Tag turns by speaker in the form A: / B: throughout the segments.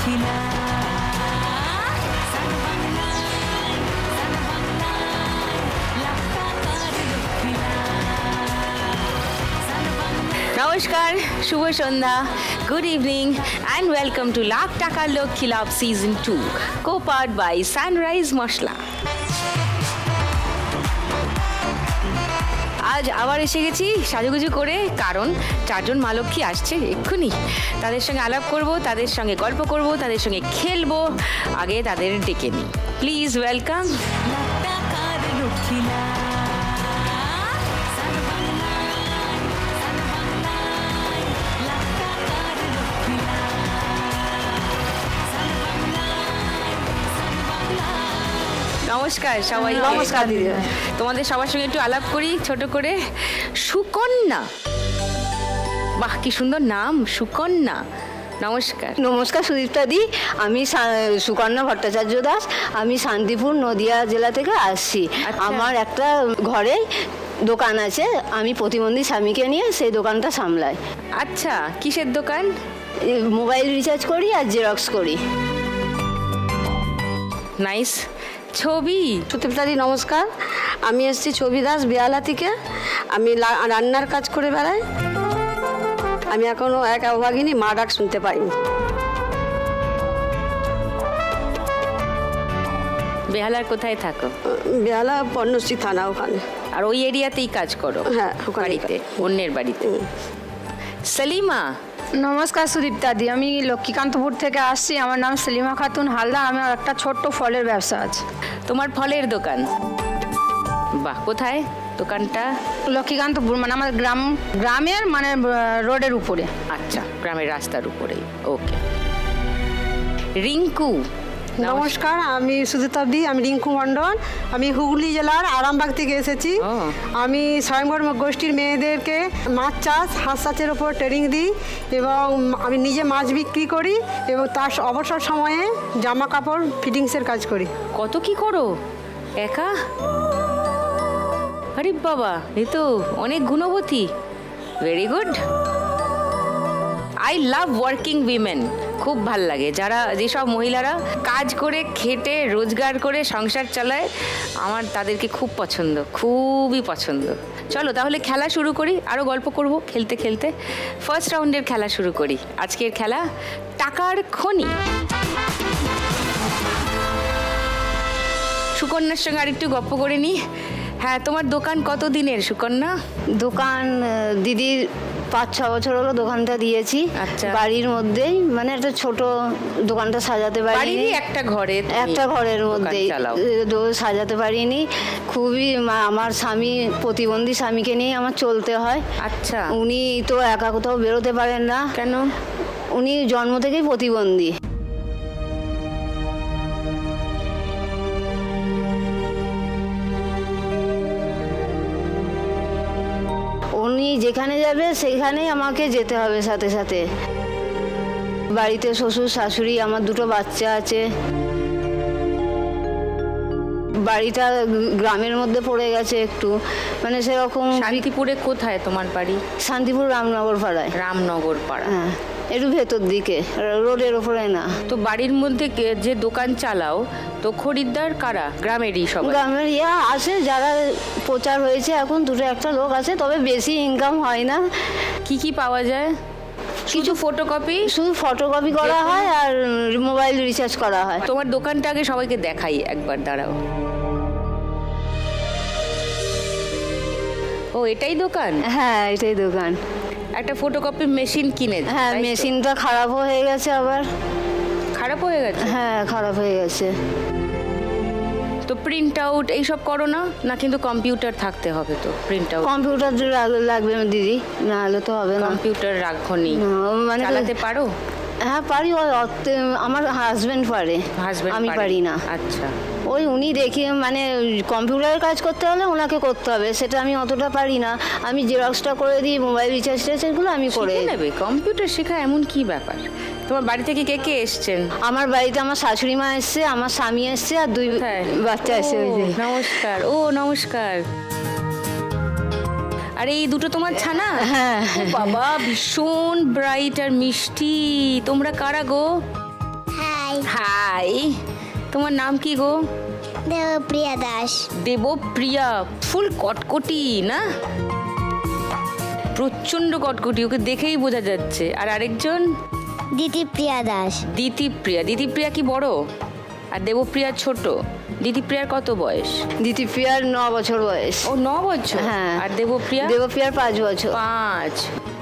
A: নমস্কার, শুভ সন্ধ্যা, good evening and welcome to Lakh টাকার Lakshmi Labh season 2, co-powered by Sunrise masala. আজ আবার এসে গেছি সাজুগুজু করে, কারণ 4 জন মা লক্ষ্মী আসছে এক্ষুনি। তাদের সঙ্গে আলাপ করব, তাদের সঙ্গে গল্প করব, তাদের সঙ্গে খেলবো। আগে তাদের ডেকে নিই। Please welcome. নমস্কার সবাই।
B: নমস্কার দিদি।
A: তোমাদের সবার সঙ্গে একটু আলাপ করি ছোট করে। সুকন্যা, বাহ কি সুন্দর নাম, সুকন্যা। নমস্কার।
B: নমস্কার সুদীপ্তা দি, আমি সুকন্যা ভট্টাচার্য দাস। আমি শান্তিপুর নদিয়া জেলা থেকে আসছি। আমার একটা ঘরে দোকান আছে, আমি প্রতিবন্ধী স্বামীকে নিয়ে সেই দোকানটা সামলাই।
A: আচ্ছা, কিসের দোকান?
B: মোবাইল রিচার্জ করি আর জেরক্স করি।
A: নাইস। ছবি।
C: সুদীপ্তা দি নমস্কার, আমি এসেছি ছবি দাস বেহালা থেকে। আমি রান্নার কাজ করে বেড়াই। আমি এখনো এক অভাগিনী, মা ডাক শুনতে পাইনি।
A: বেহালার কোথায় থাকো?
C: বেহালা পর্ণশ্রী থানা ওখানে।
A: আর ওই এরিয়াতেই কাজ করো?
C: হ্যাঁ,
A: বাড়িতে, অন্যের বাড়িতে। সালিমা।
D: নমস্কার সুদীপ্তা দি, আমি লক্ষ্মীকান্তপুর থেকে আসছি। আমার নাম সেলিমা খাতুন হালদার। আমার একটা ছোট্ট ফলের ব্যবসা আছে।
A: তোমার ফলের দোকান? বাহ, কোথায় দোকানটা?
D: লক্ষ্মীকান্তপুর মানে আমার গ্রামের মানে রোডের উপরে।
A: আচ্ছা, গ্রামের রাস্তার উপরেই। ওকে। রিঙ্কু।
C: নমস্কার, আমি সুদীপ্তা দি, আমি রিঙ্কু মণ্ডল। আমি হুগলি জেলার আরামবাগ থেকে এসেছি। আমি স্বয়ংবর গোষ্ঠীর মেয়েদেরকে মাছ চাষ, হাঁস চাষের ওপর ট্রেনিং দিই এবং আমি নিজে মাছ বিক্রি করি এবং তার অবসর সময়ে জামা কাপড় ফিটিংসের কাজ করি।
A: কত কি করো একা? আরে বাবা, এ তো অনেক গুণবতী। Very good. I love working women. খুব ভাল লাগে যারা, যেসব মহিলারা কাজ করে খেটে রোজগার করে সংসার চালায়, আমার তাদেরকে খুব পছন্দ, খুবই পছন্দ। চলো তাহলে খেলা শুরু করি, আরও গল্প করব খেলতে খেলতে। ফার্স্ট রাউন্ডের খেলা শুরু করি। আজকের খেলা টাকার খনি। সুকন্যার সঙ্গে আরেকটু গল্প করে নিই। হ্যাঁ, তোমার দোকান কত দিনের সুকন্যা?
B: দোকান দিদির 5-6 বছর হলো দোকানটা দিয়েছি।
A: আচ্ছা।
B: বাড়ির মধ্যেই, মানে একটা ছোট দোকানটা সাজাতে পারিনি।
A: একটা ঘরে,
B: একটা ঘরের মধ্যেই সাজাতে পারিনি। খুবই আমার স্বামী প্রতিবন্ধী, স্বামীকে নিয়ে আমার চলতে হয়।
A: আচ্ছা।
B: উনি তো একা কোথাও বেরোতে পারেন না।
A: কেন?
B: উনি জন্ম থেকেই প্রতিবন্ধী। উনি যেখানে যাবে সেখানেই আমাকে যেতে হবে সাথে সাথে। বাড়িতে শ্বশুর শাশুড়ি, আমার 2 বাচ্চা আছে। বাড়িটা গ্রামের মধ্যে পড়ে গেছে একটু, মানে সেরকম।
A: শান্তিপুরে কোথায় তোমার বাড়ি?
B: শান্তিপুর রামনগর পাড়ায়।
A: রামনগর পাড়া।
B: হ্যাঁ, একটু ভেতর দিকে, রোডের ওপরে না।
A: তো বাড়ির মধ্যে যে দোকান চালাও, তো খরিদ্দার কারা? গ্রামেরই সব?
B: গ্রামের আছে যারা প্রচার হয়েছে এখন, 2-1 লোক আছে, তবে বেশি ইনকাম হয় না।
A: কি কি পাওয়া যায়? কিছু ফটোকপি?
B: শুধু ফটোকপি করা হয় আর মোবাইল রিচার্জ করা হয়।
A: তোমার দোকানটা আগে সবাইকে দেখাই একবার, দাঁড়াও। ও, এটাই দোকান?
B: হ্যাঁ, এটাই দোকান।
A: একটা ফটোকপি মেশিন কিনে?
B: হ্যাঁ, মেশিনটা খারাপ হয়ে গেছে আবার।
A: খারাপ হয়ে গেছে?
B: হ্যাঁ, খারাপ হয়ে গেছে।
A: তো প্রিন্ট আউট এইসব করো না? না, কিন্তু কম্পিউটার থাকতে হবে তো প্রিন্ট আউট।
B: কম্পিউটার লাগবে দিদি, না হলে তো হবে না।
A: কম্পিউটার রাখনি? মানে চালাতে পারো?
B: হ্যাঁ পারি, আমার হাজবেন্ড পারে, আমি পারি না।
A: আচ্ছা।
B: ওই উনি দেখি, মানে কম্পিউটারের কাজ করতে হলে ওনাকে করতে হবে, সেটা আমি অতটা পারি না। আমি জেরক্সটা করে দিই, মোবাইল রিচার্জ টিচার্জগুলো আমি করে
A: নেবে। কম্পিউটার শেখা এমন কি ব্যাপার? তোমার বাড়ি থেকে কে কে এসছেন?
B: আমার বাড়িতে আমার শাশুড়ি মা এসছে, আমার স্বামী এসছে, আর 2 বাচ্চা এসছে।
A: নমস্কার। ও নমস্কার। আরে এই দুটো তোমার ছানা?
B: হ্যাঁ।
A: বাবা, ভীষণ ব্রাইট আর মিষ্টি। তোমরা কারা গো? হাই, তোমার নাম কি গো?
E: দেবপ্রিয়া দাস।
A: দেবপ্রিয়া, ফুল কটকটি না? প্রচন্ড কটকটি, ওকে দেখেই বোঝা যাচ্ছে। আর আরেকজন?
E: দিতিপ্রিয়া দাস।
A: দিতিপ্রিয়া। দিতিপ্রিয়া কি বড়? আর দেবপ্রিয়া ছোট? দিতিপ্রিয়ার কত বয়স?
B: দিতিপ্রিয়ার 9 বছর বয়স।
A: ও 9 বছর।
B: হ্যাঁ।
A: আর দেবপ্রিয়া?
B: দেবপ্রিয়ার 5 বছর।
A: 5।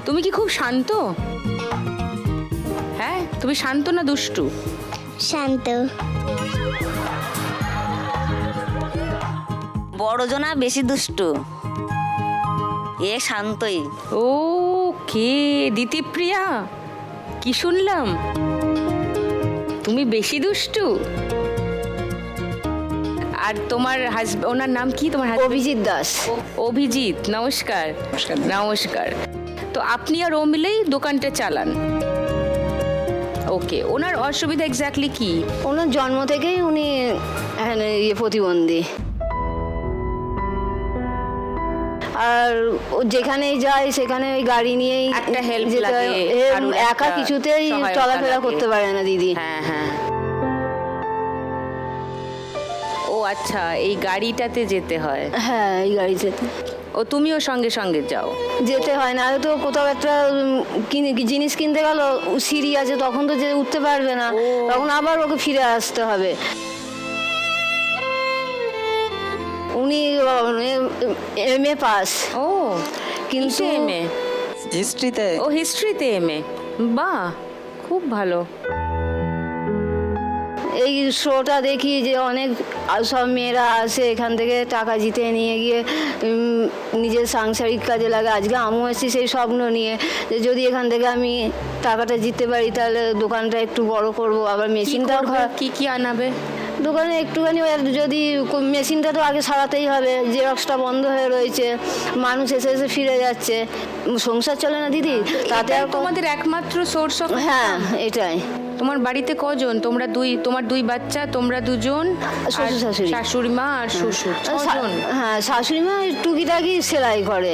A: তুমি কি খুব শান্ত? হ্যাঁ, তুমি শান্ত না দুষ্টু?
E: শান্ত।
F: বড় জনা বেশি দুষ্টু, এ শান্তই।
A: ও কে দিতিপ্রিয়া? কি শুনলাম, তুমি বেশি দুষ্টু? আর তোমার ওনার নাম কি? তোমার
B: অভিজিৎ দাস।
A: অভিজিৎ, নমস্কার। নমস্কার। তো আপনি আর ও মিলেই দোকানটা চালান? ওকে, ওনার অসুবিধা এক্স্যাক্টলি কি?
B: ওনার জন্ম থেকেই উনি প্রতিবন্ধী। আর ও যেখানেই যায় সেখানে ওই গাড়ি নিয়েই
A: একটা help
B: যেতে হয়।
A: লাগে, কারোর
B: একা
A: একটা
B: কিছুতেই
A: সহায়তা
B: চলাফেরা
A: লাগে।
B: করতে পারে না দিদি।
A: হ্যাঁ হ্যাঁ। ও আচ্ছা, এই গাড়িটাতে যেতে হয়।
B: হ্যাঁ, এই গাড়িতে
A: ও তুমিও সঙ্গে সঙ্গে যাও?
B: যেতে হয় না, হয়তো কোথাও একটা জিনিস কিনতে গেল, সিঁড়ি আছে, তখন তো যে উঠতে পারবে না, তখন আবার ওকে ফিরে আসতে হবে। উনি MA পাস।
A: ও,
B: কিন্তু
A: এমএ?
G: হিস্ট্রিতে।
A: ও হিস্ট্রিতে এমএ, বাহ, খুব ভালো।
B: এই শোটা দেখি যে অনেক সব মেয়েরা আসে এখান থেকে টাকা জিতে নিয়ে গিয়ে নিজের সাংসারিক কাজে লাগে। আজকে আমিও এসেছি সেই স্বপ্ন নিয়ে যে যদি এখান থেকে আমি টাকাটা জিততে পারি তাহলে দোকানটা একটু বড় করব। আবার মেশিনটাও
A: কি কি আনাবে
B: দোকানে একটুখানি যদি মেশিনটা তো আগে সারাতেই হবে, জেরক্সটা বন্ধ হয়ে রয়েছে, মানুষ এসে এসে ফিরে যাচ্ছে, সংসার চলে না দিদি, তাতে আর
A: তোমাদের একমাত্র সোর্স অফ?
B: হ্যাঁ, এটাই।
A: তোমার বাড়িতে কজন? তোমার দুই বাচ্চা, তোমরা দুজন,
B: শ্বশুর শাশুড়ি।
A: শাশুড়ি মা আর শ্বশুর, 6 জন।
B: হ্যাঁ, শাশুড়ি মা টুকিটাকি সেলাই করে।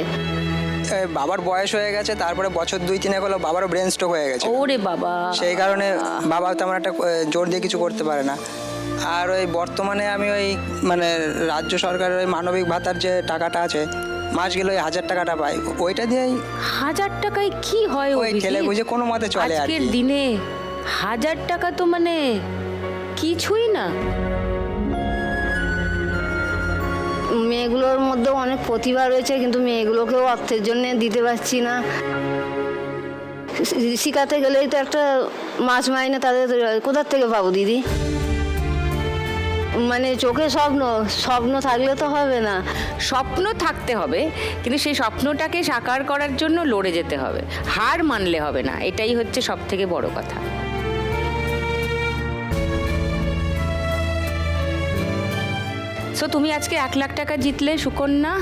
G: বাবার বয়স হয়ে গেছে, তারপরে বছর 2-3 হলো বাবারও ব্রেন স্ট্রোক হয়ে গেছে।
A: ওরে বাবা।
G: সেই কারণে বাবা তেমন একটা জোর দিয়ে কিছু করতে পারে না। আর ওই বর্তমানে আমি ওই মানে রাজ্য সরকারের ওই মানবিক ভাতার যে টাকাটা আছে, মাস গেলে ওই 1000 টাকাটা পাই, ওইটা দিয়েই
A: 1000 টাকায় কি হয়?
G: ওই খেলে বুঝে কোনো মতে চলে আর
A: আজকের
G: কি।
A: দিনে 1000 টাকা তো মানে কিছুই না।
B: মেয়েগুলোর মধ্যে অনেক প্রতিভা রয়েছে, কিন্তু মেয়েগুলোকেও অর্থের জন্য দিতে পারছি না। শিখাতে গেলেই তো একটা মাস মাইনে তাদের কোথার থেকে পাবো দিদি? মানে চোখে স্বপ্ন থাকলে তো হবে না।
A: স্বপ্ন থাকতে হবে, কিন্তু সেই স্বপ্নটাকে সাকার করার জন্য লড়ে যেতে হবে, হার মানলে হবে না। এটাই হচ্ছে সব থেকে বড় কথা। সো তুমি আজকে 1 লাখ টাকা জিতলে সুকন্যা।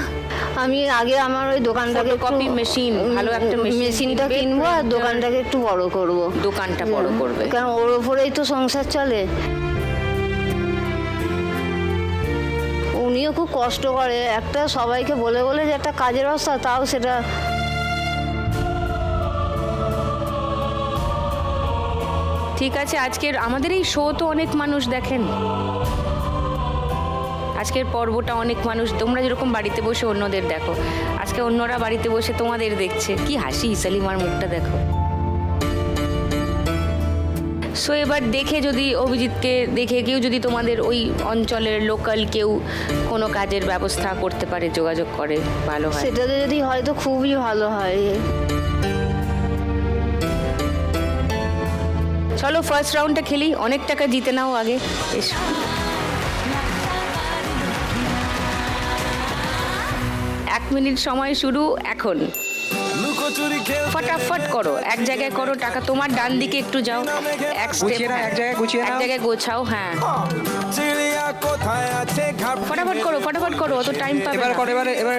B: আমি আগে আমার ওই দোকানটাকে
A: Photocopy machine, ভালো একটা
B: মেশিনটা
A: কিনবে,
B: কিনবো আর দোকানটাকে একটু বড় করব।
A: দোকানটা বড় করবে।
B: কারণ ওর ওপরেই তো সংসার চলে। উনিও খুব কষ্ট করে, একটা সবাইকে বলে বলে যে একটা কাজের ব্যবস্থা, তাও সেটা
A: ঠিক আছে। আজকের আমাদের এই শো তো অনেক মানুষ দেখেন, আজকের পর্বটা অনেক মানুষ, তোমরা যেরকম বাড়িতে বসে অন্যদের দেখো, আজকে অন্যরা বাড়িতে বসে তোমাদের দেখছে। কি হাসি, সালিমার মুখটা দেখো। সো এবার দেখে, যদি অভিজিৎকে দেখে কেউ যদি তোমাদের ওই অঞ্চলের লোকাল কেউ কোনো কাজের ব্যবস্থা করতে পারে, যোগাযোগ করে, ভালো হয়।
B: সেটাতে যদি হয় তো খুবই ভালো হয়।
A: চলো ফার্স্ট রাউন্ডটা খেলি, অনেক টাকা জিতে নাও আগে। এসো। এক মিনিট সময় শুরু এখন। ফটাফট করো, এক জায়গায় করো। টাকা তোমার ডান দিকে একটু যাও, এক স্টেপ
G: গুছিয়ে নাও, এক জায়গায় গুছিয়ে
A: এক
G: নাও।
A: জায়গায় গোছাও। হ্যাঁ, ফটাফট করো, ফটাফট করো, অত টাইম পাবে
G: এবার
A: না।
G: করো, এবার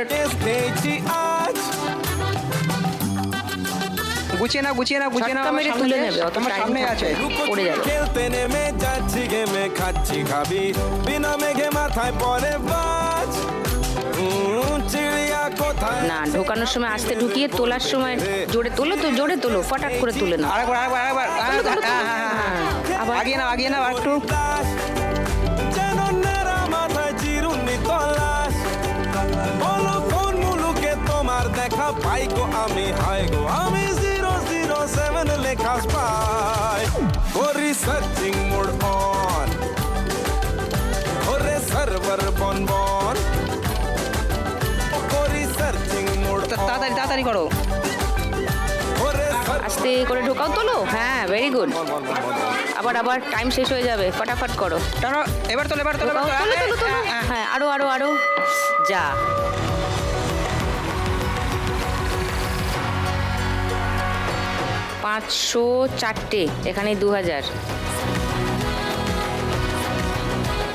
G: গুছিয়ে নাও, গুছিয়ে নাও, গুছিয়ে নাও।
A: ঝটকা মেরে তুলে নেবে, অত
G: তোমার
A: টাইম
G: সামনে আছে।
A: পড়ে যাবে।
H: খেলতে নেমে যাচ্ছি গেমে, খাচ্ছি খাবি, বিনা মেঘে মাথায় পরে বাজ। চিড়িয়া কোথায়?
A: না, ঢোকানোর সময় আস্তে ঢুকিয়ে, তোলার সময় জোরে তোলো, তো জোরে তোলো, ফটাক করে তুলে নাও।
G: আরেকবার।
A: হ্যাঁ, আবার
G: আগিয়ে নাও একটু।
H: দাস যেন নেড়া মাথায় চিরুনি তলাশ বলো কোন মুলুকে তোমার দেখা পাই গো আমি হায় গো আমি 007 লেখা পাই করি সার্চিং মোড অন ওরে সার্ভার বন বন করি সার্চিং মোড
G: তাড়াতাড়ি করো।
H: ওরে
A: আস্তে করে ঢোকাও, তোলো। হ্যাঁ, ভেরি গুড। আবার টাইম শেষ হয়ে যাবে, ফটাফট করো।
G: টানো, এবার তোলো।
A: ঢোকাও, তোলো। হ্যাঁ, আরো যা। পাঁচশো 4টে, এখানে 2000।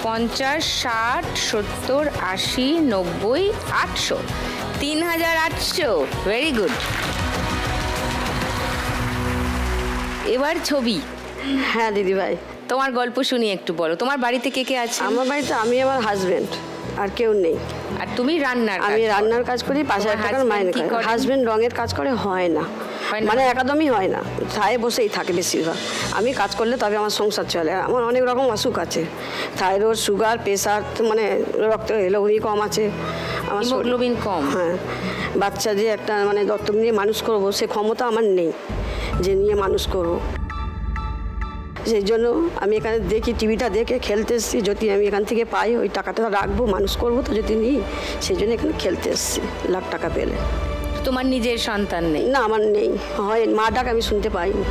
A: 50, 60, 70, 80, 90, 800, 3800। Very good. এবার ছবি।
B: হ্যাঁ দিদিভাই,
A: তোমার গল্প শুনি, একটু বলো। তোমার বাড়িতে কে কে আছে?
B: আমার বাড়িতে আমি, আমার হাজবেন্ড, আর কেউ নেই।
A: আর তুমি রান্নার
B: আমি
A: কাজ করো?
B: রান্নার কাজ করি, 5000 টাকার
A: husband
B: মাইনে
A: কি
B: করি।
A: করে?
B: হাজবেন্ড রঙের কাজ করে, হয় না,
A: হয় না?
B: মানে একদমই হয় না, ছায়ে বসেই থাকে বেশিরভাগ। আমি কাজ করলে তবে আমার সংসার চলে। আর আমার অনেক রকম অসুখ আছে, থাইরয়েড, সুগার, প্রেশার, মানে রক্ত হিমোগ্লোবিন কম আছে আমার।
A: হিমোগ্লোবিন কম?
B: হ্যাঁ, বাচ্চা যে একটা মানে দত্তক নিয়ে মানুষ করব, সে ক্ষমতা আমার নেই যে নিয়ে মানুষ করব। সেই জন্য আমি এখানে দেখি, টিভিটা দেখে খেলতে এসেছি। যদি আমি এখান থেকে পাই, ওই টাকাটা রাখবো, মানুষ করবো। তো যদি নিই, সেই জন্য এখানে খেলতে এসেছি, লাখ টাকা পেলে।
A: তোমার নিজের সন্তান নেই?
B: না, আমার নেই, হয় মা ডাক আমি শুনতে পাইনি।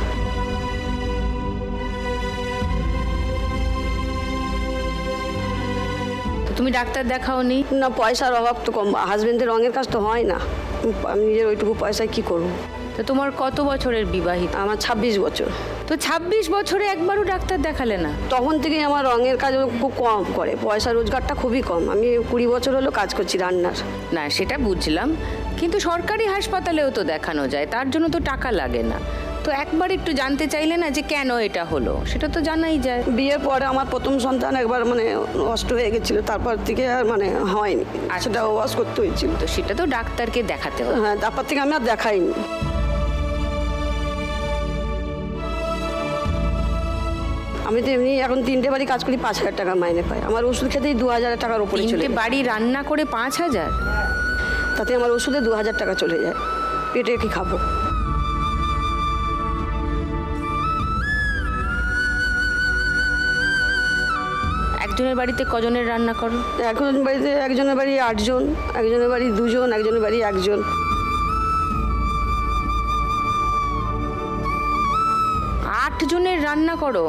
A: তো তুমি ডাক্তার দেখাওনি?
B: না, পয়সার অভাব তো কম, হাজবেন্ডের রঙের কাজ তো হয় না, আমি নিজের ওইটুকু পয়সায় কী করবো।
A: তো তোমার কত বছরের বিবাহিত?
B: আমার 26 বছর।
A: তো 26 বছরে একবারও ডাক্তার দেখালে না?
B: তখন থেকেই আমার রঙের কাজ খুব কম করে, পয়সা রোজগারটা খুবই কম। আমি 20 বছর হলো কাজ করছি রান্নার।
A: না, সেটা বুঝলাম, কিন্তু সরকারি হাসপাতালেও তো দেখানো যায়, তার জন্য তো টাকা লাগে না। তো একবার একটু জানতে চাইলে না যে কেন এটা হলো? সেটা তো জানাই যায়।
B: বিয়ের পরে আমার প্রথম সন্তান একবার মানে নষ্ট হয়ে গেছিলো, তারপর থেকে আর মানে হয়নি, সেটা ওয়াশ করতে হয়েছিল।
A: তো সেটা তো ডাক্তারকে দেখাতে হবে।
B: হ্যাঁ, তারপর থেকে আমি আর দেখাইনি। আমি তো এমনি এখন 3টে বাড়ি কাজ করি, 5000 টাকা মাইনে পাই। আমার ওষুধ খেতেই 2000 টাকার উপরে চলে
A: 3টে
B: যায়।
A: বাড়ি রান্না করে 5000?
B: তাতে আমার ওষুধে 2000 টাকা চলে যায়, পেটে কি খাবো।
A: একজনের বাড়িতে কজনের রান্না করো?
B: একজনের বাড়িতে, একজনের বাড়ি 8 জন, একজনের বাড়ি 2 জন, একজনের বাড়ি 1 জন।
A: 8 জনের রান্না করো,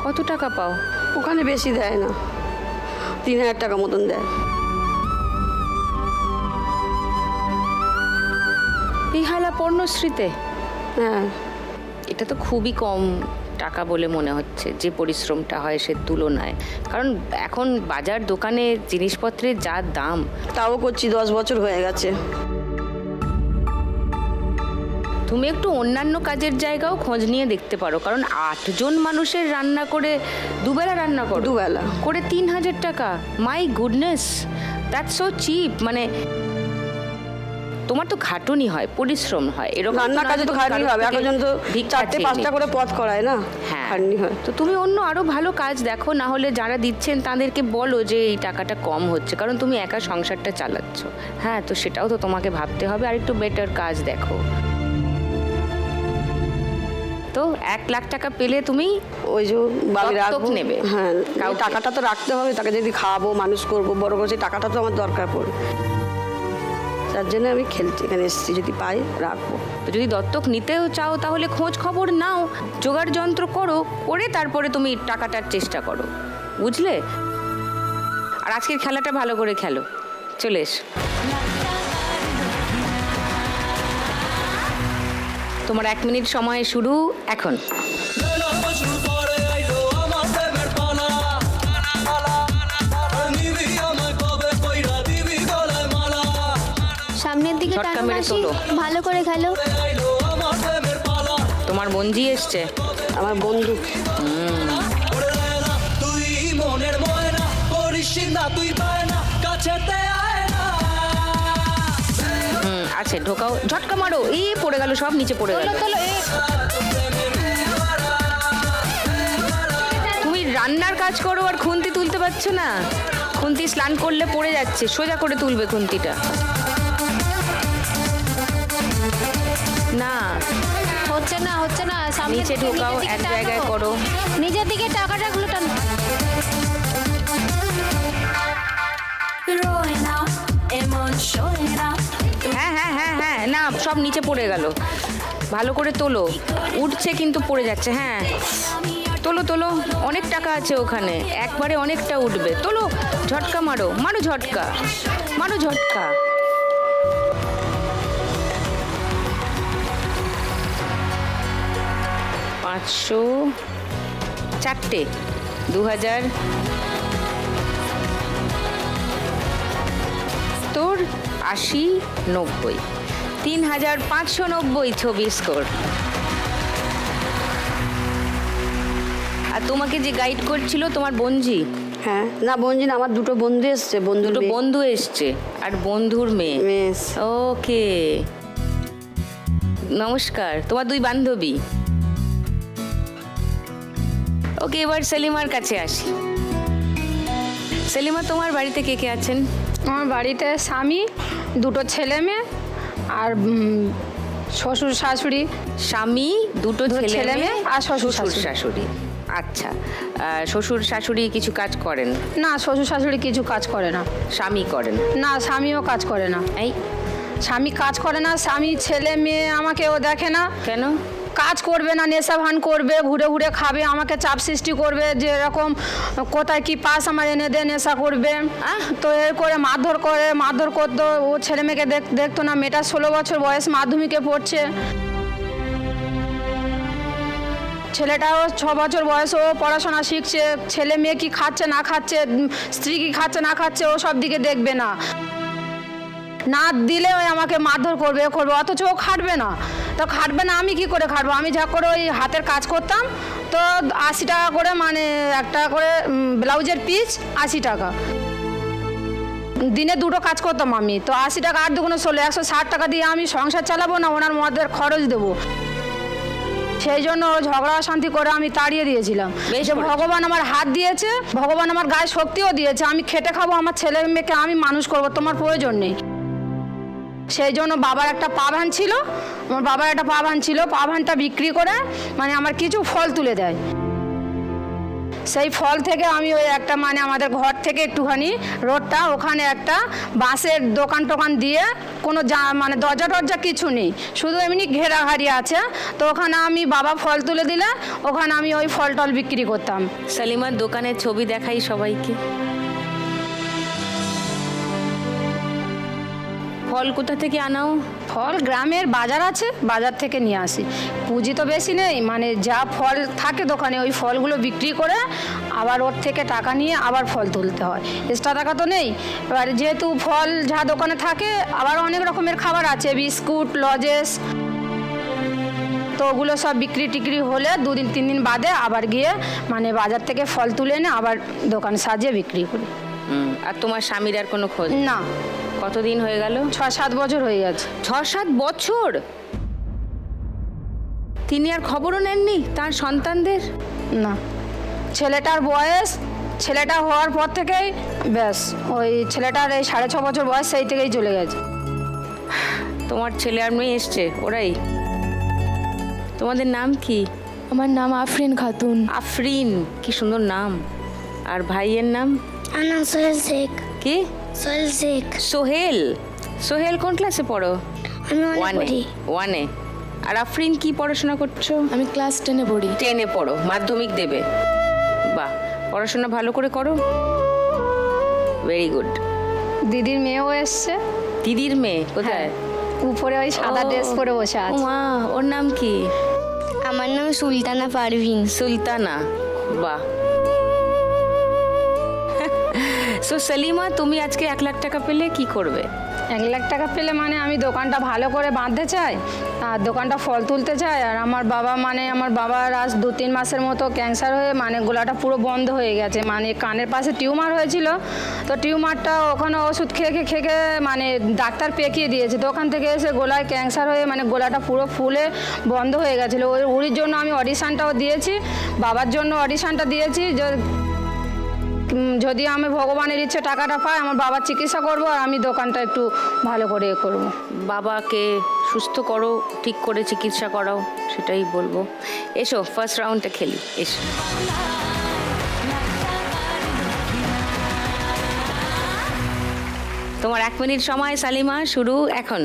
A: কত টাকা পাও?
B: ওখানে বেশি দেয় না, 3000 টাকা মতন দেয়।
A: বিহালা পর্ণশ্রীতে?
B: হ্যাঁ,
A: এটা তো খুবই কম টাকা বলে মনে হচ্ছে, যে পরিশ্রমটা হয় সে তুলনায়। কারণ এখন বাজার দোকানে জিনিসপত্রের যা দাম।
B: তাও করছি, 10 বছর হয়ে গেছে।
A: তুমি একটু অন্যান্য কাজের জায়গাও খোঁজ নিয়ে দেখতে পারো, কারণ 8 জন মানুষের রান্না করে, দুবেলা রান্না করো,
B: দুবেলা
A: করে 3000 টাকা। My goodness, that's so cheap. মানে তোমার তো খাটুনি হয়, পরিশ্রম হয়, এরকম
B: রান্নার কাজে তো খাটনি হবে, এখন তো 4-5টা করে পথ করায় না,
A: হ্যাঁ,
B: খাটনি হয়।
A: তো তুমি অন্য আরো ভালো কাজ দেখো, না হলে যারা দিচ্ছেন তাদেরকে বলো যে এই টাকাটা কম হচ্ছে, কারণ তুমি একা সংসারটা চালাচ্ছ। হ্যাঁ, তো সেটাও তো তোমাকে ভাবতে হবে, আর একটু বেটার কাজ দেখো। তো 1 লাখ টাকা পেলে তুমি
B: ওই যে বাড়ি
A: দত্তক
B: রাখবো,
A: নেবে?
B: হ্যাঁ,
A: কাউকে?
B: টাকাটা তো রাখতে হবে, তাকে যদি খাওয়াবো, মানুষ করবো, বড় করে, সেই টাকাটা তো আমার দরকার পড়ে। তার জন্য আমি খেলতে এখানে এসেছি, যদি পাই রাখবো।
A: তো যদি দত্তক নিতেও চাও তাহলে খোঁজ খবর নাও, জোগাড় যন্ত্র করো, করে তারপরে তুমি টাকাটার চেষ্টা করো, বুঝলে? আর আজকের খেলাটা ভালো করে খেলো। চলে এসো। তোমার 1 মিনিট সময় শুরু এখন।
E: সামনের দিকে
A: ঝটকা
E: টানো
A: মেরে
E: মাসি,
A: তোলো।
E: ভালো করে খেলো।
A: তোমার বঞ্জি এসছে।
B: আমার বন্ধু।
I: তুই মনের ময়না করিস না, তুই পায় না কাছেতে আয় না।
A: আছে, ঢোকাও, ঝটকা মারো। এই পড়ে গেল, সব নিচে পড়ে গেল। রান্নার কাজ করো আর খুন্তি তুলতে পারছো না? খুন্তি স্নান করলে পড়ে যাচ্ছে, সোজা করে তুলবে খুন্তিটা। না,
E: হচ্ছে না হচ্ছে না, সামনে
A: নিচে ঢোকাও, এক জায়গায় করো।
E: নিজের দিকে টাকাটা গুলো টান।
A: হ্যাঁ হ্যাঁ হ্যাঁ হ্যাঁ, না সব নিচে পড়ে গেল। ভালো করে তোলো, উঠছে কিন্তু পড়ে যাচ্ছে। হ্যাঁ তোলো তোলো, অনেক টাকা আছে ওখানে, একবারে অনেকটা উঠবে। তোলো, ঝটকা মারো, মারো ঝটকা, মারো ঝটকা। পাঁচশো, চারটে, 2000, তোর 80, 90, 3590 ছবি স্কোর। আর তোমাকে যে গাইড করছিল তোমার বঞ্জি?
B: হ্যাঁ, না বন্ধু না, আমার দুটো বন্ধু এসছে,
A: দুটো বন্ধু এসছে আর বন্ধুর মেয়ে। ওকে, নমস্কার, তোমার দুই বান্ধবী। ওকে, এবার সেলিমার কাছে আসি। সেলিমা, তোমার বাড়িতে কে কে আছেন?
D: আমার বাড়িতে স্বামী, দুটো ছেলে মেয়ে আর শ্বশুর শাশুড়ি।
A: স্বামী, দুটো ছেলে মেয়ে
D: আর শ্বশুর
A: শাশুড়ি। আচ্ছা, শ্বশুর শাশুড়ি কিছু কাজ করেন?
D: না, শ্বশুর শাশুড়ি কিছু কাজ করে না।
A: স্বামী করেন?
D: না, স্বামীও কাজ করে না।
A: এই,
D: স্বামী কাজ করে না, স্বামী ছেলে মেয়ে আমাকেও দেখে না।
A: কেন?
D: কাজ করবে না, নেশা ভান করবে, ঘুরে ঘুরে খাবে, আমাকে চাপ সৃষ্টি করবে যে এরকম কোথায় কি পাস আমার এনে দে, নেশা করবে। তো এর করে মারধর করতো। ও ছেলে মেয়েকে দেখতো না। মেয়েটা 16 বছর বয়স, মাধ্যমিকে পড়ছে। ছেলেটাও 6 বছর বয়স, ও পড়াশোনা শিখছে। ছেলে মেয়ে কি খাচ্ছে না খাচ্ছে, স্ত্রী কি খাচ্ছে না খাচ্ছে, ও সব দিকে দেখবে না। না দিলে ওই আমাকে মারধর করবে অথচ ও খাটবে না। তো খাটবে না, আমি কি করে খাটবো? আমি যা করে ওই হাতের কাজ করতাম, তো 80 টাকা করে, মানে একটা করে ব্লাউজের পিস 80 টাকা। দিনে 2টো কাজ করতাম আমি, তো 80 টাকা 8 দুগুণে 16, 160 টাকা দিয়ে আমি সংসার চালাবো না ওনার মদের খরচ দেবো? সেই জন্য ঝগড়া শান্তি করে আমি তাড়িয়ে দিয়েছিলাম। যে ভগবান আমার হাত দিয়েছে, ভগবান আমার গায়ে শক্তিও দিয়েছে, আমি খেটে খাবো, আমার ছেলে মেয়েকে আমি মানুষ করবো, তোমার প্রয়োজন নেই। সেই জন্য বাবার একটা পাভান ছিল, আমার বাবার একটা পাভান ছিল, পাভানটা বিক্রি করে মানে আমার কিছু ফল তুলে দেয়। সেই ফল থেকে আমি ওই একটা, মানে আমাদের ঘর থেকে একটুখানি রোডটা, ওখানে একটা বাঁশের দোকান টোকান দিয়ে, কোনো মানে দরজা টরজা কিছু নেই, শুধু এমনি ঘেরাঘাড়ি আছে। তো ওখানে আমি বাবা ফল তুলে দিলে ওখানে আমি ওই ফল টল বিক্রি করতাম।
A: সেলিমার দোকানের ছবি দেখাই সবাইকে। ফল কোথা থেকে আনাও?
D: ফল গ্রামের বাজার আছে, বাজার থেকে নিয়ে আসি। পুঁজি তো বেশি নেই, মানে যা ফল থাকে দোকানে ওই ফলগুলো বিক্রি করে আবার ওর থেকে টাকা নিয়ে আবার ফল তুলতে হয়। এক্সট্রা টাকা তো নেই। এবার যেহেতু ফল যা দোকানে থাকে, আবার অনেক রকমের খাবার আছে, বিস্কুট, লজেস, তো ওগুলো সব বিক্রি টিক্রি হলে 2 দিন 3 দিন বাদে আবার গিয়ে মানে বাজার থেকে ফল তুলে এনে আবার দোকান সাজিয়ে বিক্রি করি।
A: আর তোমার স্বামীর আর কোনো খোঁজ?
D: না।
A: কতদিন হয়ে গেল?
D: 6-7 বছর হয়ে গেছে।
A: 6-7 বছর? তিনি আর খবরও নেননি তার সন্তানদের?
D: না, ছেলেটার বয়স, ছেলেটা হওয়ার পর থেকেই ব্যাস, ওই ছেলেটার এই 6.5 বছর বয়স, সেই থেকেই চলে গেছে।
A: তোমার ছেলে আর মেয়ে এসছে, ওরাই? তোমাদের নাম কি?
E: আমার নাম আফরিন খাতুন।
A: আফরিন, কি সুন্দর নাম। আর ভাইয়ের নাম?
E: আনা সোহেল শেখ।
A: কি?
E: সোহেল শেখ।
A: সোহেল? সোহেল কোন ক্লাসে পড়ো?
E: আমি
A: 1-এ। আর আফরিন কি পড়াশোনা করছো?
E: আমি ক্লাস 10-এ পড়ি।
A: 10-এ পড়ো, মাধ্যমিক দেবে? বাহ, পড়াশোনা ভালো করে করো। Very good.
D: দিদির মেয়েও এসছে।
A: দিদির মেয়ে কোথায়?
D: উপরে ওই সাদা ড্রেস পরে বসে আছে।
A: মা, ওর নাম কি?
E: আমার নাম সুলতানা পারভিন।
A: সুলতানা, বাহ। সো সেলিমা, তুমি আজকে 1 লাখ টাকা পেলে কি করবে?
D: 1,00,000 টাকা পেলে মানে আমি দোকানটা ভালো করে বাঁধতে চাই আর দোকানটা ফল তুলতে চাই। আর আমার বাবার আজ 2-3 মাসের মতো ক্যান্সার হয়ে মানে গলাটা পুরো বন্ধ হয়ে গেছে, মানে কানের পাশে টিউমার হয়েছিল। তো টিউমারটা ওখানে ওষুধ খেয়ে মানে ডাক্তার পেকিয়ে দিয়েছে। তো ওখান থেকে এসে গলায় ক্যান্সার হয়ে মানে গলাটা পুরো ফুলে বন্ধ হয়ে গেছিলো। ওর জন্য আমি অডিশানটাও দিয়েছি, বাবার জন্য অডিশানটা দিয়েছি। যদি আমি ভগবানের ইচ্ছে টাকাটা পাই, আমার বাবার চিকিৎসা করব আর আমি দোকানটা একটু ভালো করে করব।
A: বাবাকে সুস্থ করো, ঠিক করে চিকিৎসা করাও, সেটাই বলবো। এসো ফার্স্ট রাউন্ডটা খেলি, এসো। তোমার 1 মিনিট সময় সালিমা, শুরু এখন।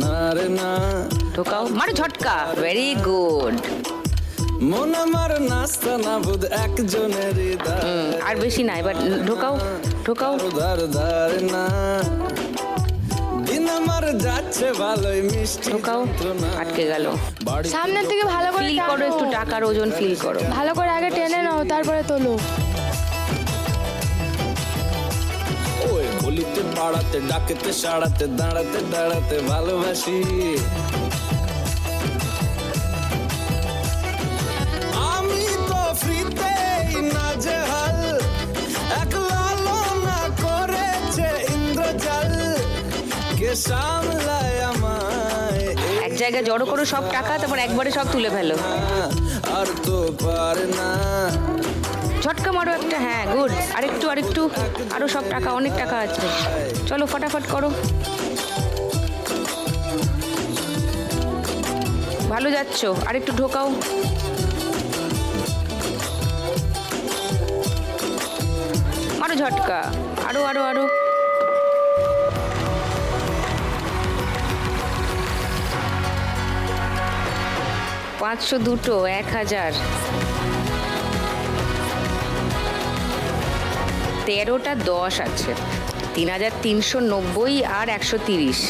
H: না রে না
A: ঢোকাও, মারো ঝটকা, ভেরি গুড।
H: মন আমার নাস্তা না বুধ একজনের
A: আর বেশি না, এবার ঢোকাও ঢোকাও।
H: ধার ধার না দিন আমার যাচ্ছে ভালোই মিষ্টি
A: ঢোকাও, আটকে গেল।
E: সামনের থেকে ভালো করে
A: ফিল করো, একটু টাকার ওজন ফিল করো।
E: ভালো করে আগে টেনে নাও, তারপরে তোলো।
H: ওই বলিতে পাড়াতে ডাকেতে সাড়াতে দাঁড়াতে দাঁড়াতে ভালোবাসি। আমি তো ফ্রিতেই নাজেহাল, এক লালনা করেছে ইন্দ্রজাল, কে সামলায় আমায়
A: এক জায়গায় জড়ো করো সব টাকা, তারপর একবারে সব তুলে ফেলো।
H: আর তো পারে না।
A: ঝটকা মারো একটা, হ্যাঁ গুড। আরেকটু আরেকটু, আরো সব টাকা, অনেক টাকা আছে। চলো ফটাফট করো, ভালো যাচ্ছ। আরেকটু ঢোকাও। মারো ঝটকা, আরো আরো আরো। পাঁচশো, 200, 1000, 13টা 10 আছে, 3390 আর 130,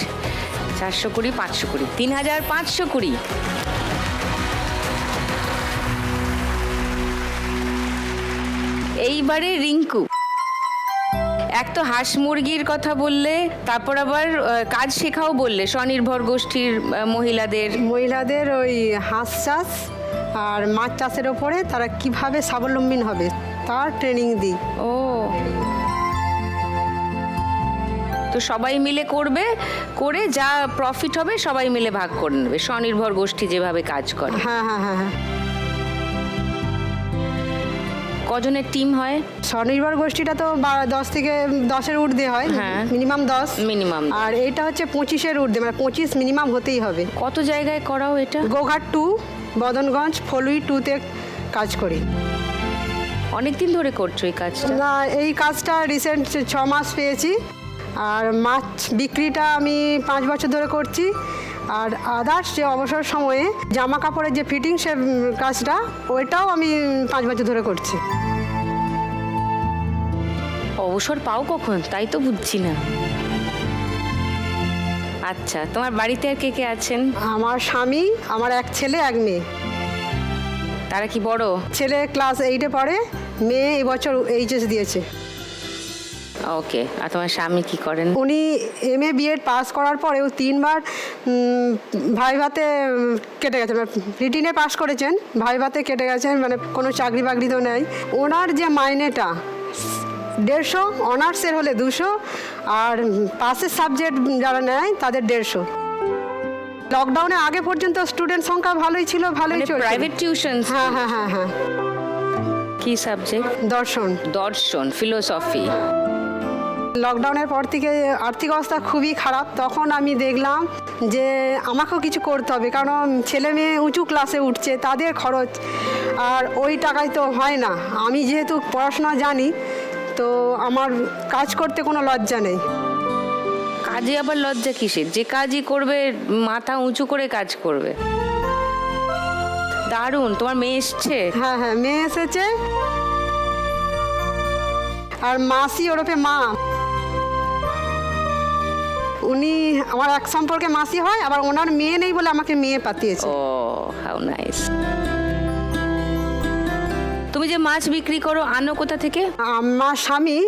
A: 420, 520, 3520। এইবারে রিঙ্কু, এক তো হাঁস মুরগির কথা বললে, তারপর আবার কাজ শেখাও বললে স্বনির্ভর গোষ্ঠীর মহিলাদের
C: ওই হাঁস চাষ আর মাছ চাষের ওপরে তারা কিভাবে স্বাবলম্বী হবে তার ট্রেনিং দিই।
A: ও, তো সবাই মিলে করবে, করে যা প্রফিট হবে সবাই মিলে ভাগ করে নেবে, স্বনির্ভর গোষ্ঠী যেভাবে কাজ করে।
C: হ্যাঁ হ্যাঁ হ্যাঁ হ্যাঁ।
A: কজনের টিম হয়?
C: স্বনির্ভর গোষ্ঠীটা তো 10 থেকে 10-এর ঊর্ধ্বে হয়,
A: হ্যাঁ।
C: Minimum 10
A: minimum.
C: আর এইটা হচ্ছে 25-এর ঊর্ধ্বে, মানে 25 মিনিমাম হতেই হবে।
A: কত জায়গায় করাও এটা?
C: গোঘাট 2, বদনগঞ্জ, ফলুই 2-তে কাজ করি।
A: অনেকদিন ধরে করছো এই কাজটা?
C: না, এই কাজটা রিসেন্ট 6 মাস পেয়েছি। আর মাছ বিক্রিটা আমি 5 বছর ধরে করছি। আর আদার্স যে অবসর সময়ে জামা কাপড়ের যে ফিটিং সে কাজটা, ওইটাও আমি 5 বছর ধরে করছি।
A: অবসর পাও কখন, তাই তো বুঝছি না। আচ্ছা, তোমার বাড়িতে আর কে কে আছেন?
C: আমার স্বামী, আমার এক ছেলে এক মেয়ে।
A: তারা কি বড়?
C: ছেলে ক্লাস 8-এ পড়ে, মেয়ে এবছর এইচএস দিয়েছে।
A: ওকে, আর তোমার স্বামী কি করেন?
C: উনি MA BEd পাস করার পরেও 3বার ভাইভাতে কেটে গেছেন, রিটিনে পাস করেছেন, ভাইভাতে কেটে গেছেন, মানে কোনো চাকরি বাকরি তো নেই। ওনার যে মাইনেটা 150, অনার্সের হলে 200, আর পাসের সাবজেক্ট যারা নেয় তাদের 150। লকডাউনে আগে পর্যন্ত স্টুডেন্ট সংখ্যা ভালোই ছিল, ভালোই চলছে।
A: Private tuition?
C: হ্যাঁ হ্যাঁ হ্যাঁ হ্যাঁ।
A: কি সাবজেক্ট? দর্শন, ফিলোসফি।
C: লকডাউনের পর থেকে আর্থিক অবস্থা খুবই খারাপ। তখন আমি দেখলাম যে আমাকেও কিছু করতে হবে, কারণ ছেলে মেয়ে উঁচু ক্লাসে উঠছে, তাদের খরচ, আর ওই টাকায় তো হয় না। আমি যেহেতু পড়াশোনা জানি, তো আমার কাজ করতে কোনো লজ্জা নেই।
A: কাজে আবার লজ্জা কিসের? যে কাজই করবে মাথা উঁচু করে কাজ করবে। দারুণ। তোমার মেয়ে এসছে?
C: হ্যাঁ হ্যাঁ, মেয়ে এসেছে। আর মাসি ওরফে মা, উনি আমার এক সম্পর্কে মাসি হয়, আবার ওনার মেয়ে নেই বলে আমাকে মেয়ে পাঠিয়েছে।
A: ও, হাউ নাইস। তুমি যে মাছ বিক্রি করো আনো কোথা থেকে?
C: আমার স্বামী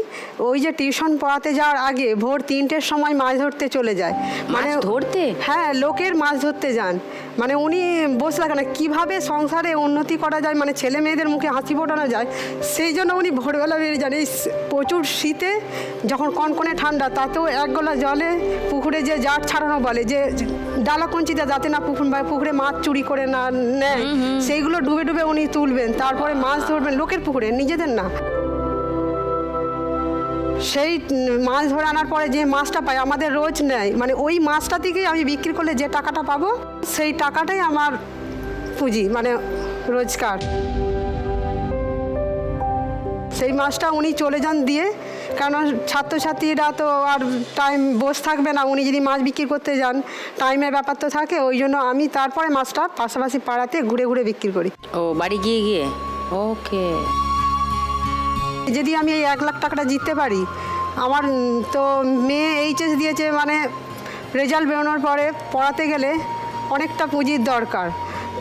C: ওই যে টিউশন পড়াতে যাওয়ার আগে ভোর 3টের সময় মাছ ধরতে চলে যায়।
A: মাছ ধরতে?
C: হ্যাঁ, লোকের মাছ ধরতে যান। মানে উনি বসে থাকেন না, কীভাবে সংসারে উন্নতি করা যায়, মানে ছেলে মেয়েদের মুখে হাসি ফোটানো যায়, সেই জন্য উনি ভোরবেলা বেরিয়ে যান। এই প্রচুর শীতে যখন কনকনে ঠান্ডা, তাতেও এক গলা জলে পুকুরে যে জাট ছাড়ানো বলে, যে ডালা কঞ্চিতে যাতে না পুকুরে মাছ চুরি করে না নেয়, সেইগুলো ডুবে ডুবে উনি তুলবেন, তারপরে মাছ ধরবেন লোকের পুকুরে, নিজেদের না। সেই মাছ ধরে আনার পরে যে মাছটা পাই আমাদের রোজ নেয়, মানে ওই মাছটা থেকেই আমি বিক্রি করলে যে টাকাটা পাবো সেই টাকাটাই আমার পুঁজি, মানে রোজগার। সেই মাছটা উনি চলে যান দিয়ে, কারণ ছাত্রছাত্রীরা তো আর টাইম বসে থাকবে না, উনি যদি মাছ বিক্রি করতে যান টাইমের ব্যাপার তো থাকে, ওই জন্য আমি তারপরে মাছটা পাশাপাশি পাড়াতে ঘুরে ঘুরে বিক্রি করি।
A: ও বাড়ি গিয়ে গিয়ে, ওকে।
C: যদি আমি এই 1 লাখ টাকাটা জিততে পারি, আমার তো মেয়ে এইচএস দিয়েছে, মানে রেজাল্ট বেরোনোর পরে পড়াতে গেলে অনেকটা পুঁজির দরকার,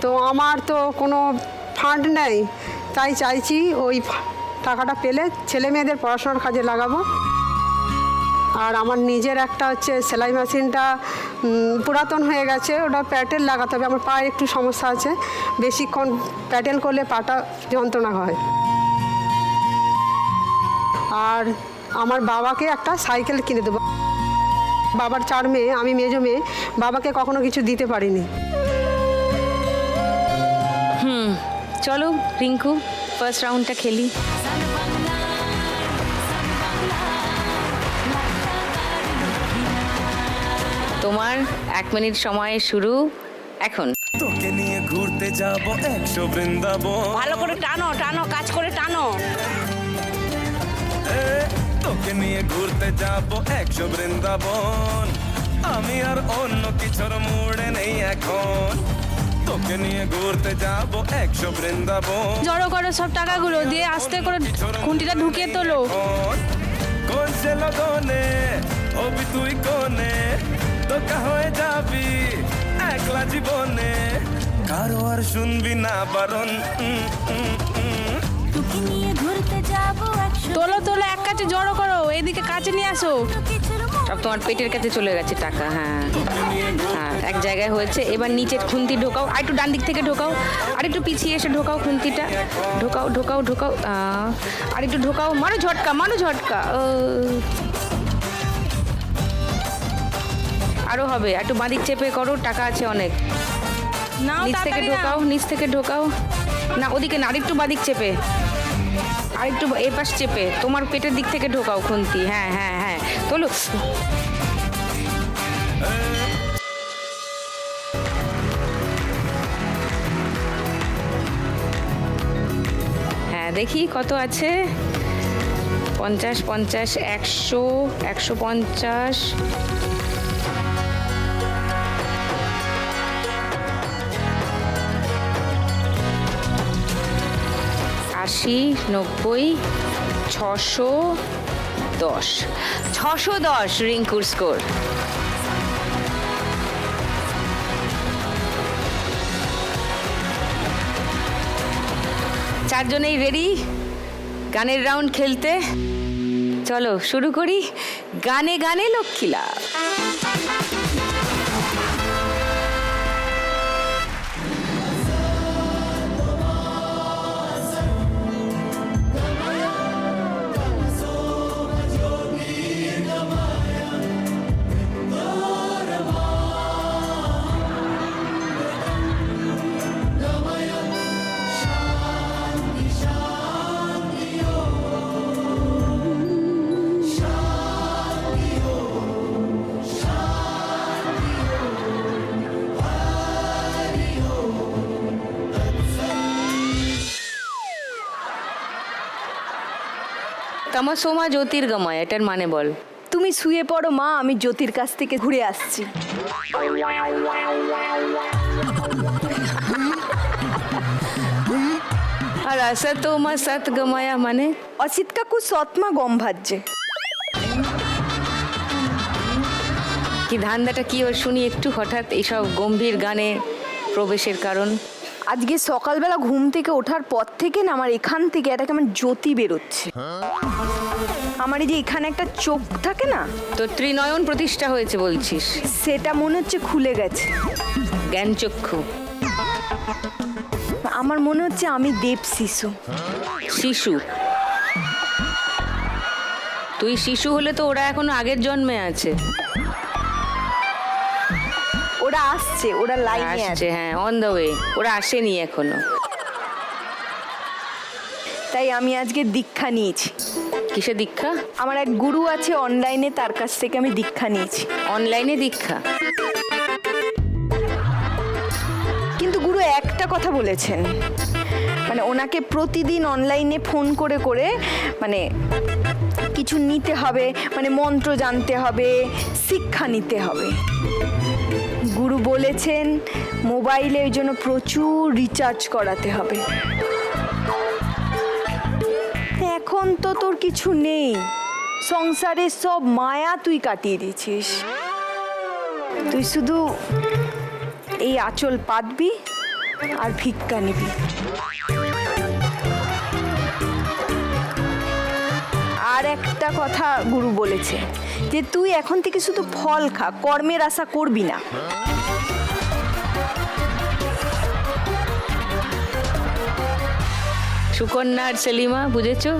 C: তো আমার তো কোনো ফান্ড নেই, তাই চাইছি ওই টাকাটা পেলে ছেলে মেয়েদের পড়াশোনার কাজে লাগাবো। আর আমার নিজের একটা হচ্ছে সেলাই মেশিনটা পুরাতন হয়ে গেছে, ওটা প্যাটেল লাগাতে হবে, আমার পায়ে একটু সমস্যা আছে, বেশিক্ষণ প্যাটেল করলে পাটা যন্ত্রণা হয়। আর আমার বাবাকে একটা সাইকেল কিনে দেবো। বাবার 4 মেয়ে, আমি মেজো মেয়ে, বাবাকে কখনো কিছু দিতে পারিনি।
A: চলো রিঙ্কু, ফার্স্ট রাউন্ডটা খেলি। তোমার 1 মিনিট সময় শুরু এখন।
H: তোকে নিয়ে ঘুরতে যাব 100 বৃন্দাবন।
B: ভালো করে টানো টানো, কাজ করে টানো।
H: তোকে নিয়ে ঘুরতে যাব 100 বৃন্দাবন, আমি আর অন্য কিছুর মুড়ে নেই এখন। তোকে নিয়ে ঘুরতে যাব 100 বৃন্দাবন।
D: জড়ো করো সব টাকাগুলো দিয়ে আস্তে করে খুঁটিটা ঢুকিয়ে তোলো।
H: কোন সে লগনে হবি তুই কোনে, তোকা হয়ে যাবি একলা জীবনে, কারো আর শুনবি না বারণ।
J: তোকে নিয়ে ঘুরতে যাব 100
D: তোলো তোলো, এক কাছে জড়ো করো, এইদিকে কাছে নিয়ে আসো।
A: সব তোমার পেটের কাছে চলে গেছে টাকা। হ্যাঁ হ্যাঁ, এক জায়গায় হয়েছে। এবার নিচের খুন্তি ঢোকাও, আর একটু ডান দিক থেকে ঢোকাও, আর একটু পিছিয়ে এসে ঢোকাও খুন্তিটা, ঢোকাও ঢোকাও ঢোকাও, আর একটু ঢোকাও, মারো ঝটকা মারো ঝটকা। আরো হবে, একটু বাঁদিক চেপে করো, টাকা আছে অনেক। নিচ থেকে ঢোকাও, নিচ থেকে ঢোকাও, না ওদিকে না, আরেকটু বাঁদিক চেপে, আরেকটু এপাশ চেপে, তোমার পেটের দিক থেকে ঢোকাও খুন্তি। হ্যাঁ হ্যাঁ হ্যাঁ, তোলো। হ্যাঁ দেখি কত আছে। 50, 50, 100, 150, 80, 90, 610, 610 রিঙ্কুর স্কোর। চারজনেই রেডি গানের রাউন্ড খেলতে। চলো শুরু করি। গানে গানে লক্ষ্মীলা। তমসোমা জ্যোতির্গময়, এটার মানে বল।
B: তুমি শুয়ে পড়ো মা, আমি জ্যোতির কাছ থেকে ঘুরে আসছি।
A: আর আসতোমা সৎগময়া মানে?
B: অসিত কাকু সৎমা গম ভাজছে।
A: কি ধান্দাটা কি ওর শুনি একটু হঠাৎ এইসব গম্ভীর গানে প্রবেশের কারণ?
K: আজকে সকালবেলা ঘুম থেকে ওঠার পর থেকে না আমার এখান থেকে একটা কেমন জ্যোতি বেরোচ্ছে। আমার এই যে এখানে একটা চোখ থাকে না,
A: তো ত্রিনয়ন প্রতিষ্ঠা হয়েছে বলছিস?
K: সেটা মনে হচ্ছে খুলে গেছে।
A: জ্ঞানচক্ষু।
K: আমার মনে হচ্ছে আমি দেব শিশু।
A: শিশু? তুই শিশু হলে তো ওরা এখনো আগের জন্মে আছে।
K: ওরা আসছে, ওরা লাইনে
A: আসছে,
K: আছে।
A: হ্যাঁ, অন দ্য ওয়ে। ওরা আসেনি এখনো।
K: তাই আমি আজকে দীক্ষা নিয়েছি।
A: কিসে দীক্ষা?
K: আমার এক গুরু আছে অনলাইনে, তার কাছ থেকে আমি দীক্ষা নিয়েছি।
A: অনলাইনে দীক্ষা?
K: কিন্তু গুরু একটা কথা বলেছেন, মানে ওনাকে প্রতিদিন অনলাইনে ফোন করে করে মানে কিছু নিতে হবে, মানে মন্ত্র জানতে হবে, শিক্ষা নিতে হবে। গুরু বলেছেন মোবাইলে ওই জন্য প্রচুর রিচার্জ করাতে হবে। এখন তো তোর কিছু নেই, সংসারে সব মায়া তুই কাটিয়ে দিয়েছিস। তুই শুধু এই আঁচল পাতবি আর ভিক্ষা নিবি। আর একটা কথা গুরু বলেছে যে তুই এখন থেকে শুধু ফল খা, কর্মের আশা করবি না।
A: সুকন্যা আর সেলিমা, বুঝেছো?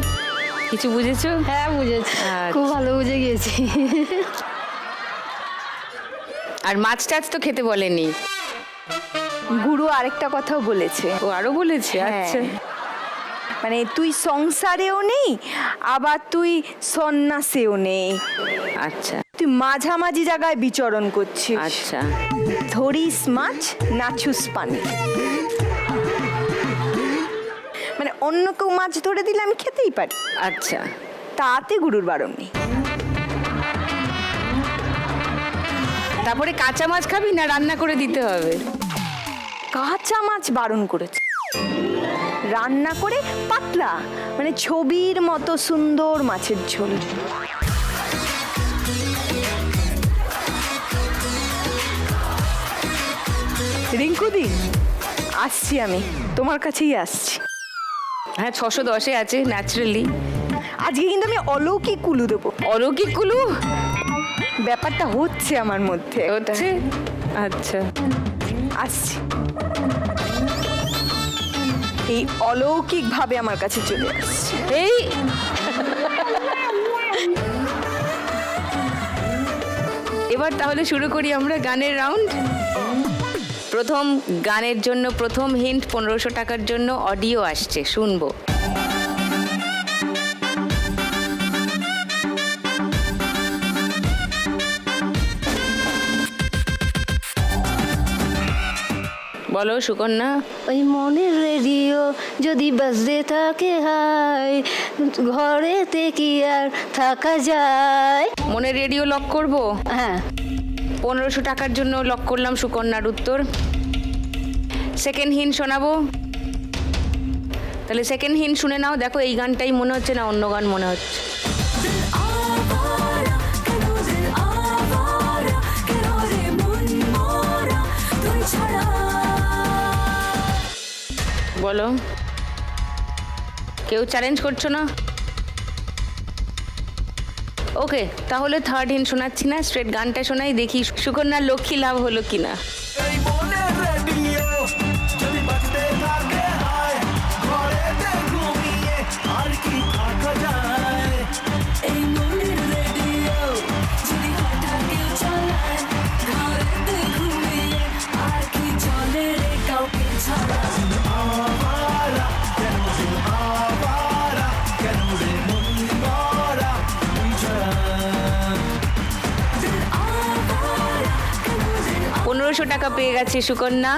A: কিছু বুঝেছো?
B: হ্যাঁ বুঝেছি, খুব ভালো বুঝে গিয়েছি।
A: আর মাছ টাছ তো খেতে বলেনি।
K: গুরু আরেকটা কথাও বলেছে।
A: ও আরো বলেছে?
K: হ্যাঁ।
A: আচ্ছা।
K: মানে তুই সংসারেও নেই, আবার তুই সন্ন্যাসেও নেই।
A: আচ্ছা
K: তুই মাঝামাঝি জায়গায় বিচরণ করছিস।
A: আচ্ছা।
K: ধরিস মাছ, নাচুস পানি। মানে অন্য কেউ মাছ ধরে দিলে আমি খেতেই পারি।
A: আচ্ছা।
K: তাতে গুরুর বারণ নেই।
A: তারপরে কাঁচা মাছ খাবি না রান্না করে দিতে হবে?
K: কাঁচা মাছ বারণ করেছে, রান্না করে পাতলা মানে ছবির মতো সুন্দর মাছের ঝোল। রিঙ্কুদি, আসছি আমি, তোমার কাছেই আসছি।
A: হ্যাঁ, 610-এ আছে ন্যাচারালি।
K: আজকে কিন্তু আমি অলৌকিক কুলু দেবো।
A: অলৌকিক কুলু?
K: ব্যাপারটা হচ্ছে আমার মধ্যে।
A: হচ্ছে? আচ্ছা,
K: আসছি। এই অলৌকিক ভাবে আমার কাছে চলে আসছে।
A: এই এবার তাহলে শুরু করি আমরা গানের রাউন্ড। প্রথম গানের জন্য প্রথম হিন্ট 1500 টাকার জন্য অডিও আসছে, শুনবো। বলো সুকন্যা।
B: ওই মনের রেডিও যদি বাজতে থাকে হাই, ঘরেতে কি আর থাকা যায়।
A: মনের রেডিও লক করব?
B: হ্যাঁ।
A: 1500 টাকার জন্য লক করলাম সুকন্যার উত্তর। সেকেন্ড হিন্ট শোনাবো? তাহলে সেকেন্ড হিন্ট শুনে নাও। দেখো এই গানটাই মনে হচ্ছে না অন্য গান মনে হচ্ছে? বলো, কেউ চ্যালেঞ্জ করছো না? ওকে, তাহলে থার্ড হিন্ট শোনাচ্ছি না, স্ট্রেট গানটা শোনাই, দেখি সুকন্যার লক্ষ্মী লাভ হলো কিনা।
H: এই মনের রেডিও যদি বাজতে থাকে হায়, ঘরেতে ঘুমিয়ে আর কি থাকা যায়।
J: এই মনের রেডিও যদি হঠাৎ কেউ চালায়, ঘরেতে ঘুমিয়ে আর কি চলে রে কাউকে ছাড়া।
H: আবারা কেন রে আবারা, কেন রে মন গড়া তুই ছাড়া।
A: 1500 টাকা পেয়ে গেছে Sukanya.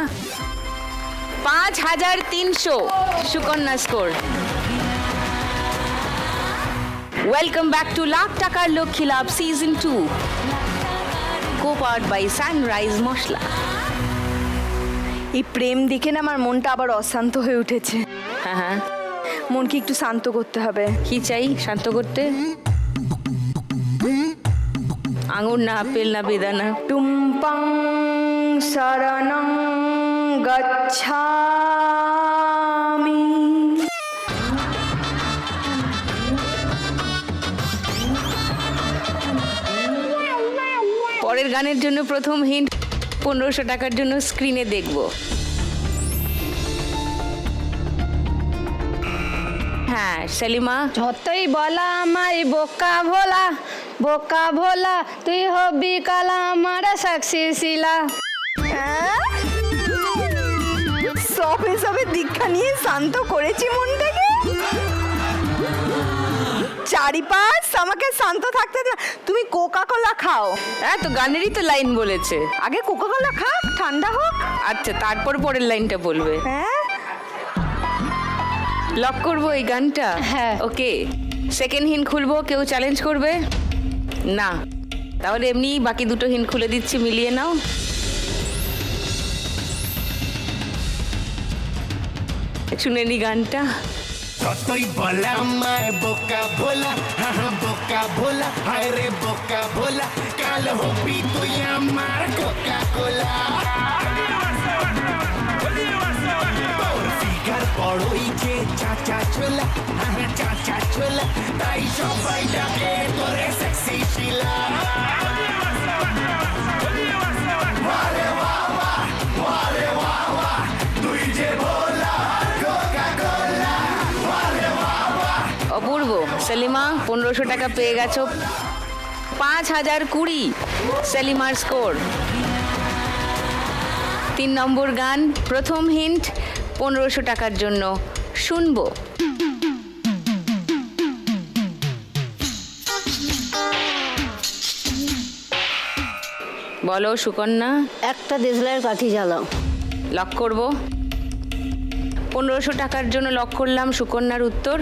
A: 5300 Sukanya score. Welcome back to Lakh টাকার Lakshmi Labh season 2, co-powered by Sunrise মশলা।
K: এই প্রেম দেখে না আমার মনটা আবার অশান্ত হয়ে উঠেছে।
A: হ্যাঁ হ্যাঁ,
K: মনকে একটু শান্ত করতে হবে।
A: কি চাই শান্ত করতে? আঙুর না আপেল না বেদানা?
K: টুম্পাং শরণং গচ্ছা
A: গানের জন্য প্রথম হিন্ট 1500 টাকার জন্য স্ক্রিনে দেখব। হ্যাঁ সেলিমা,
D: যতই বলা আমায় বোকা ভোলা তুই হবি কালা আমার সাক্ষী শিলা।
K: সবে সবে দীক্ষা নিয়ে শান্ত করেছি মনটাকে, চারিপাশ আমাকে শান্ত থাকতে দে। তুমি কোকা কোলা খাও।
A: হ্যাঁ তো গানেরই তো লাইন বলেছে।
K: আগে কোকা কোলা খাক, ঠান্ডা হোক।
A: আচ্ছা তারপর পরের লাইনটা বলবে।
K: হ্যাঁ
A: লক করবো এই গানটা?
D: হ্যাঁ।
A: ওকে, সেকেন্ড হিন্ট খুলবো, কেউ চ্যালেঞ্জ করবে না? তাহলে এমনি বাকি দুটো হিন্ট খুলে দিচ্ছি, মিলিয়ে নাও। শুনে নি গানটা।
H: যতই বলা আমায় বোকা ভোলা, বোকা ভোলা, হায় রে বোকা ভোলা, কাল হবি তুই আমার কোকা কোলা। তোর ফিগার বড়ই যে চাচা ছোলা, চাচা ছোলা, তাই সবাই ডাকে তোরে সেক্সি শিলা। ওয়ারে বাবা, ওয়ারে বাবা, তুই যে ভোলা কোকা কোলা।
A: অপূর্ব, সেলিমা 1500 টাকা পেয়ে গেছো। 5020 সেলিমার স্কোর। 3 নম্বর গান, প্রথম হিন্ট 1500 টাকার জন্য শুনবো। বলো সুকন্যা।
B: একটা দেশলাইয়ের কাঠি জ্বালাও।
A: লক করব। 1500 টাকার জন্য লক করলাম সুকন্যার উত্তর।